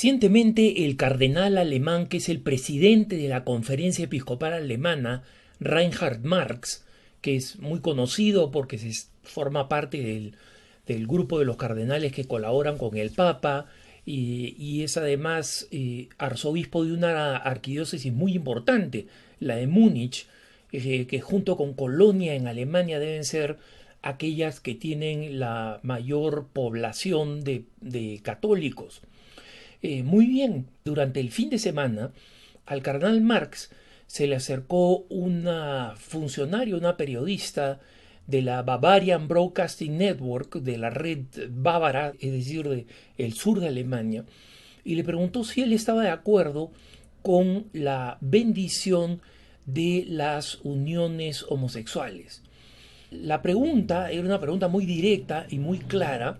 Recientemente el cardenal alemán, que es el presidente de la Conferencia Episcopal Alemana, Reinhard Marx, que es muy conocido porque forma parte del grupo de los cardenales que colaboran con el Papa y es además arzobispo de una arquidiócesis muy importante, la de Múnich, que junto con Colonia en Alemania deben ser aquellas que tienen la mayor población de católicos. Muy bien, durante el fin de semana al cardenal Marx se le acercó una funcionaria, una periodista de la Bavarian Broadcasting Network, de la red bávara, es decir, del sur de Alemania, y le preguntó si él estaba de acuerdo con la bendición de las uniones homosexuales. La pregunta era una pregunta muy directa y muy clara,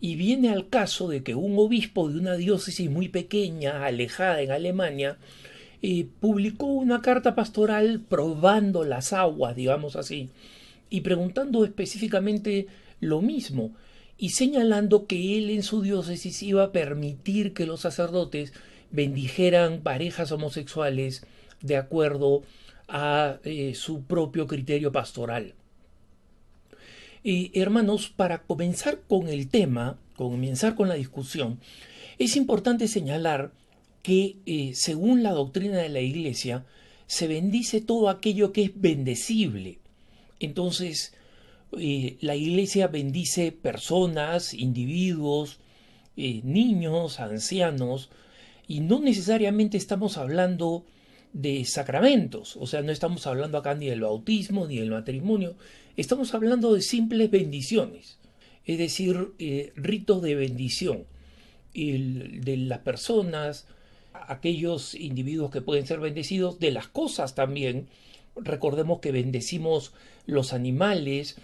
y viene al caso de que un obispo de una diócesis muy pequeña, alejada en Alemania, publicó una carta pastoral probando las aguas, digamos así, y preguntando específicamente lo mismo, y señalando que él en su diócesis iba a permitir que los sacerdotes bendijeran parejas homosexuales de acuerdo a su propio criterio pastoral. Hermanos, para comenzar con el tema, comenzar con la discusión, es importante señalar que según la doctrina de la Iglesia se bendice todo aquello que es bendecible. Entonces, la Iglesia bendice personas, individuos, niños, ancianos, y no necesariamente estamos hablando de sacramentos, o sea, no estamos hablando acá ni del bautismo ni del matrimonio, estamos hablando de simples bendiciones, es decir, ritos de bendición de las personas, aquellos individuos que pueden ser bendecidos, de las cosas también. Recordemos que bendecimos los animales,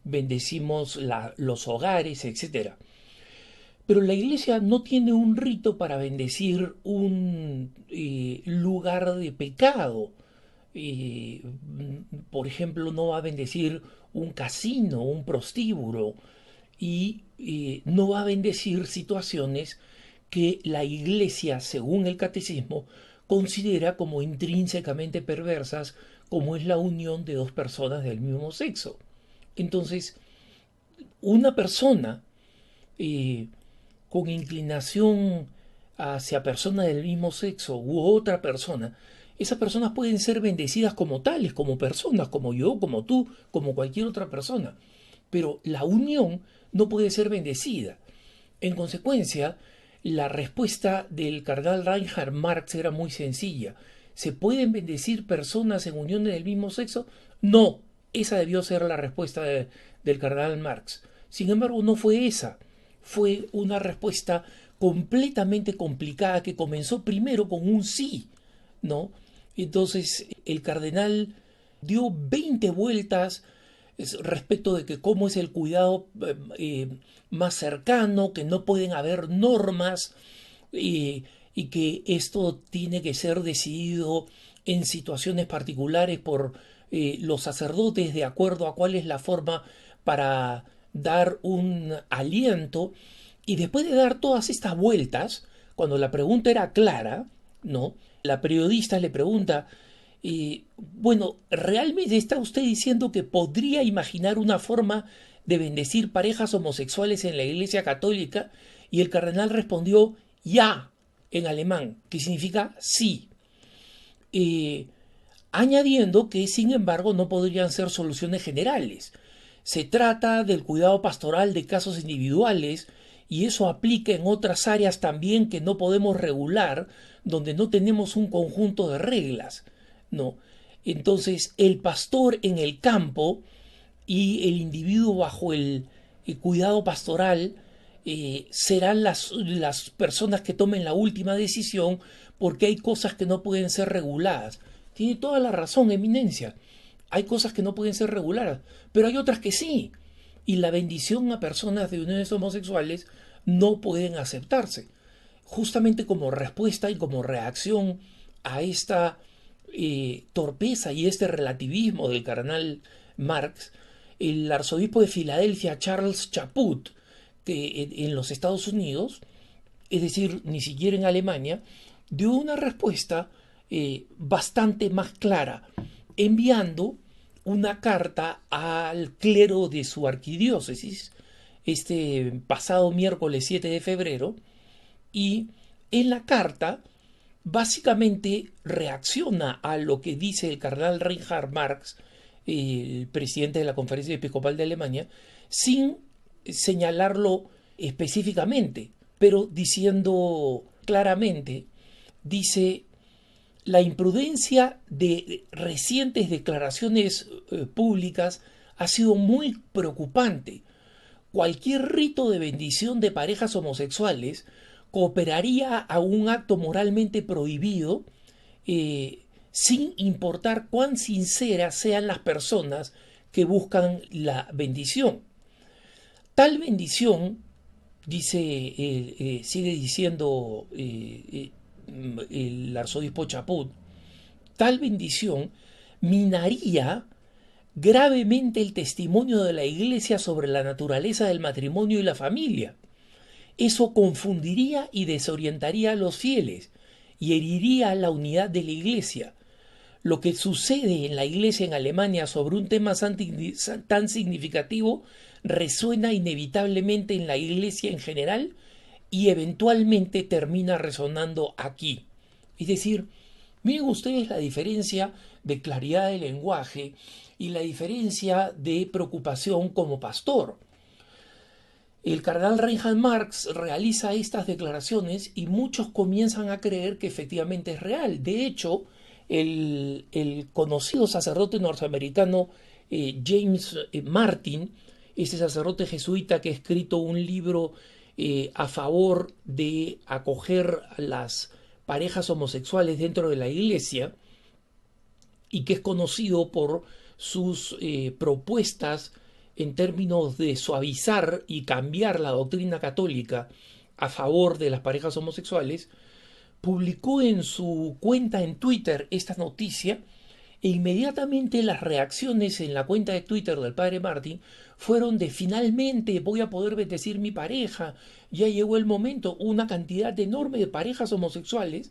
bendecimos los hogares, etc. Pero la Iglesia no tiene un rito para bendecir un lugar de pecado. Por ejemplo, no va a bendecir un casino, un prostíbulo, y no va a bendecir situaciones que la Iglesia, según el catecismo, considera como intrínsecamente perversas, como es la unión de dos personas del mismo sexo. Entonces, una persona con inclinación hacia personas del mismo sexo u otra persona, esas personas pueden ser bendecidas como tales, como personas, como yo, como tú, como cualquier otra persona. Pero la unión no puede ser bendecida. En consecuencia, la respuesta del cardenal Reinhard Marx era muy sencilla. ¿Se pueden bendecir personas en uniones del mismo sexo? No, esa debió ser la respuesta del cardenal Marx. Sin embargo, no fue esa. Fue una respuesta completamente complicada que comenzó primero con un sí, ¿no? Entonces, el cardenal dio 20 vueltas respecto de que cómo es el cuidado más cercano, que no pueden haber normas y que esto tiene que ser decidido en situaciones particulares por los sacerdotes de acuerdo a cuál es la forma para dar un aliento. Y después de dar todas estas vueltas, cuando la pregunta era clara, ¿no? La periodista le pregunta, bueno, ¿realmente está usted diciendo que podría imaginar una forma de bendecir parejas homosexuales en la Iglesia Católica? Y el cardenal respondió, ya, en alemán, que significa sí. Añadiendo que, sin embargo, no podrían ser soluciones generales. Se trata del cuidado pastoral de casos individuales y eso aplica en otras áreas también que no podemos regular, donde no tenemos un conjunto de reglas, ¿no? Entonces, el pastor en el campo y el individuo bajo el cuidado pastoral serán las personas que tomen la última decisión, porque hay cosas que no pueden ser reguladas. Tiene toda la razón, eminencia. Hay cosas que no pueden ser reguladas, pero hay otras que sí. Y la bendición a personas de uniones homosexuales no pueden aceptarse. Justamente como respuesta y como reacción a esta torpeza y este relativismo del cardenal Marx, el arzobispo de Filadelfia, Charles Chaput, que en los Estados Unidos, es decir, ni siquiera en Alemania, dio una respuesta bastante más clara, enviando una carta al clero de su arquidiócesis este pasado miércoles 7 de febrero, y en la carta básicamente reacciona a lo que dice el cardenal Reinhard Marx, el presidente de la Conferencia Episcopal de Alemania, sin señalarlo específicamente, pero diciendo claramente, dice: la imprudencia de recientes declaraciones públicas ha sido muy preocupante. Cualquier rito de bendición de parejas homosexuales cooperaría a un acto moralmente prohibido, sin importar cuán sinceras sean las personas que buscan la bendición. Tal bendición, sigue diciendo el arzobispo Chaput, tal bendición minaría gravemente el testimonio de la Iglesia sobre la naturaleza del matrimonio y la familia. Eso confundiría y desorientaría a los fieles y heriría la unidad de la Iglesia. Lo que sucede en la Iglesia en Alemania sobre un tema tan significativo resuena inevitablemente en la Iglesia en general y eventualmente termina resonando aquí. Es decir, miren ustedes la diferencia de claridad de lenguaje y la diferencia de preocupación como pastor. El cardenal Reinhard Marx realiza estas declaraciones y muchos comienzan a creer que efectivamente es real. De hecho, el conocido sacerdote norteamericano James Martin, ese sacerdote jesuita que ha escrito un libro a favor de acoger a las parejas homosexuales dentro de la Iglesia, y que es conocido por sus propuestas en términos de suavizar y cambiar la doctrina católica a favor de las parejas homosexuales, publicó en su cuenta en Twitter esta noticia, e inmediatamente las reacciones en la cuenta de Twitter del padre Martin fueron de: finalmente voy a poder bendecir mi pareja, ya llegó el momento. Una cantidad enorme de parejas homosexuales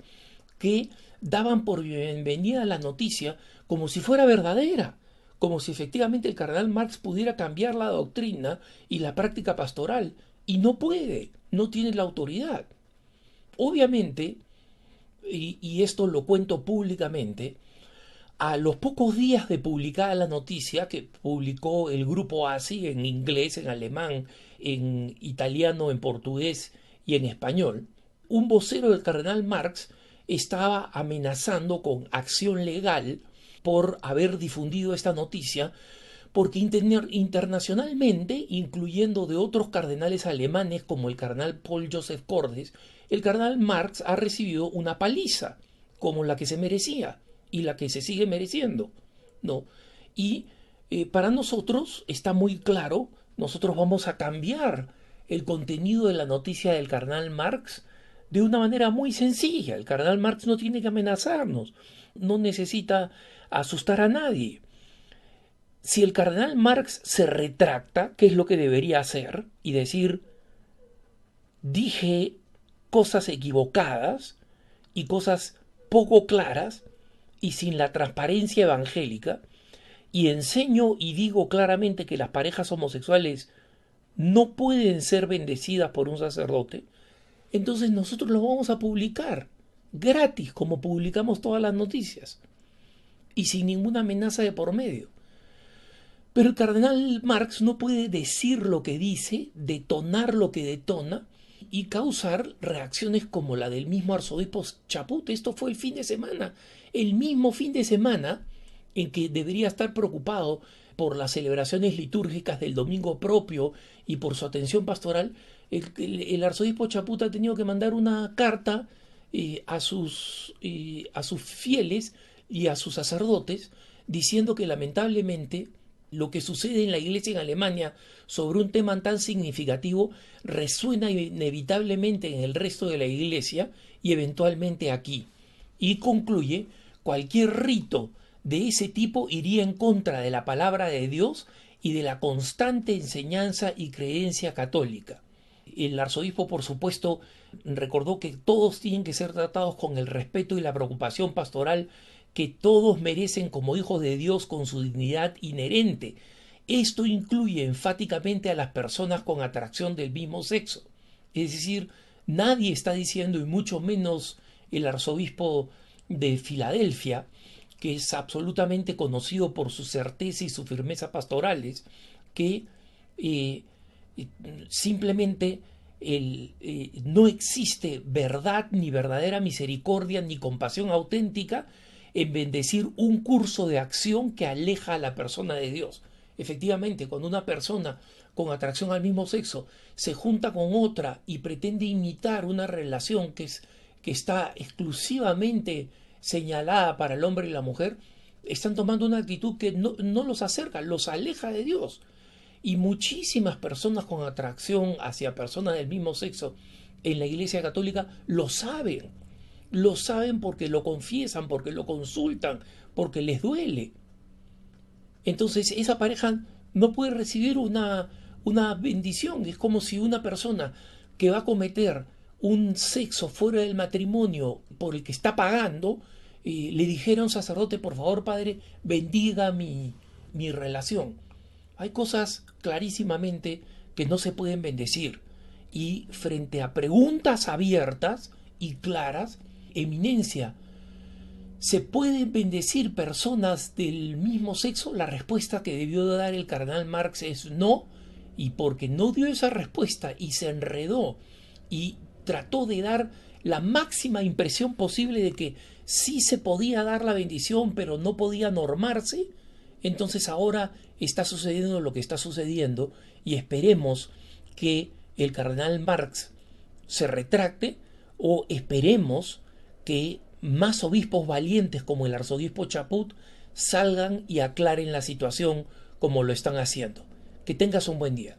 que daban por bienvenida la noticia como si fuera verdadera, como si efectivamente el cardenal Marx pudiera cambiar la doctrina y la práctica pastoral, y no puede, no tiene la autoridad. Obviamente, y esto lo cuento públicamente, a los pocos días de publicada la noticia, que publicó el grupo ASI en inglés, en alemán, en italiano, en portugués y en español, un vocero del cardenal Marx estaba amenazando con acción legal por haber difundido esta noticia, porque internacionalmente, incluyendo de otros cardenales alemanes como el cardenal Paul Joseph Cordes, el cardenal Marx ha recibido una paliza como la que se merecía y la que se sigue mereciendo, ¿no? Y para nosotros está muy claro, nosotros vamos a cambiar el contenido de la noticia del cardenal Marx de una manera muy sencilla. El cardenal Marx no tiene que amenazarnos, no necesita asustar a nadie. Si el cardenal Marx se retracta, ¿qué es lo que debería hacer? Y decir: dije cosas equivocadas y cosas poco claras y sin la transparencia evangélica, y enseño y digo claramente que las parejas homosexuales no pueden ser bendecidas por un sacerdote, entonces nosotros lo vamos a publicar gratis, como publicamos todas las noticias, y sin ninguna amenaza de por medio. Pero el cardenal Marx no puede decir lo que dice, detonar lo que detona y causar reacciones como la del mismo arzobispo Chaput. Esto fue el fin de semana, el mismo fin de semana en que debería estar preocupado por las celebraciones litúrgicas del domingo propio y por su atención pastoral. El arzobispo Chaput ha tenido que mandar una carta a sus fieles y a sus sacerdotes, diciendo que lamentablemente lo que sucede en la Iglesia en Alemania sobre un tema tan significativo resuena inevitablemente en el resto de la Iglesia y eventualmente aquí. Y concluye: cualquier rito de ese tipo iría en contra de la palabra de Dios y de la constante enseñanza y creencia católica. El arzobispo, por supuesto, recordó que todos tienen que ser tratados con el respeto y la preocupación pastoral que todos merecen como hijos de Dios con su dignidad inherente. Esto incluye enfáticamente a las personas con atracción del mismo sexo. Es decir, nadie está diciendo, y mucho menos el arzobispo de Filadelfia, que es absolutamente conocido por su certeza y su firmeza pastorales, que eh, simplemente no existe verdad ni verdadera misericordia ni compasión auténtica en bendecir un curso de acción que aleja a la persona de Dios. Efectivamente, cuando una persona con atracción al mismo sexo se junta con otra y pretende imitar una relación que está exclusivamente señalada para el hombre y la mujer, están tomando una actitud que no los acerca, los aleja de Dios. Y muchísimas personas con atracción hacia personas del mismo sexo en la Iglesia Católica lo saben porque lo confiesan, porque lo consultan, porque les duele. Entonces esa pareja no puede recibir una bendición. Es como si una persona que va a cometer un sexo fuera del matrimonio por el que está pagando, le dijera a un sacerdote, por favor, padre, bendiga mi relación. Hay cosas clarísimamente que no se pueden bendecir. Y frente a preguntas abiertas y claras, eminencia, ¿se pueden bendecir personas del mismo sexo? La respuesta que debió dar el cardenal Marx es no, y porque no dio esa respuesta y se enredó y trató de dar la máxima impresión posible de que sí se podía dar la bendición, pero no podía normarse, entonces ahora está sucediendo lo que está sucediendo y esperemos que el cardenal Marx se retracte o esperemos que más obispos valientes como el arzobispo Chaput salgan y aclaren la situación como lo están haciendo. Que tengas un buen día.